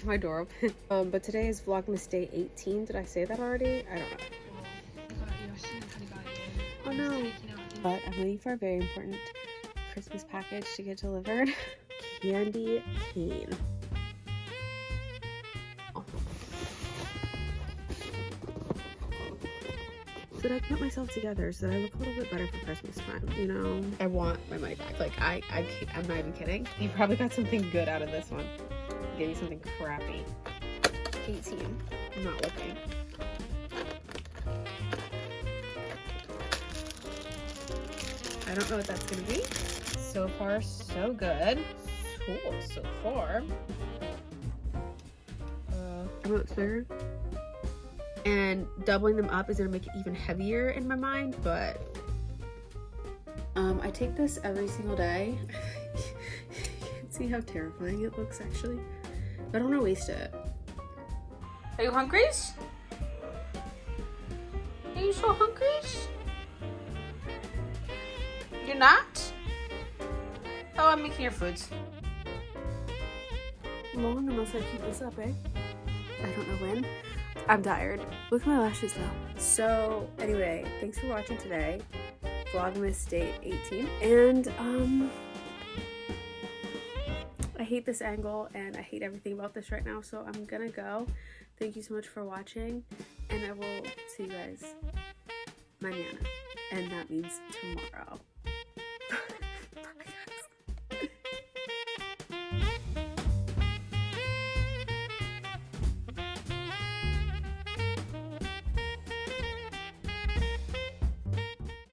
have my door open. But today is Vlogmas day 18. Did I say that already? I don't know. Oh no. But I'm waiting for a very important Christmas package to get delivered. Candy cane. Oh. So that I put myself together so that I look a little bit better for Christmas time, you know? I want my money back. Like, I'm not even kidding. You probably got something good out of this one. I'll give you something crappy. 18. I'm not looking. I don't know what that's gonna be. So far, so good. Cool, so far. It looks bigger. And doubling them up is gonna make it even heavier in my mind, but I take this every single day. You can see how terrifying it looks actually. But I don't wanna waste it. Are you hungry? Are you so hungry? You're not? Oh, I'm making your food. Long unless I keep this up, eh? I don't know when. I'm tired. Look at my lashes though. So anyway, thanks for watching today. Vlogmas day 18. And I hate this angle and I hate everything about this right now, so I'm gonna go. Thank you so much for watching, and I will see you guys mañana, and that means tomorrow.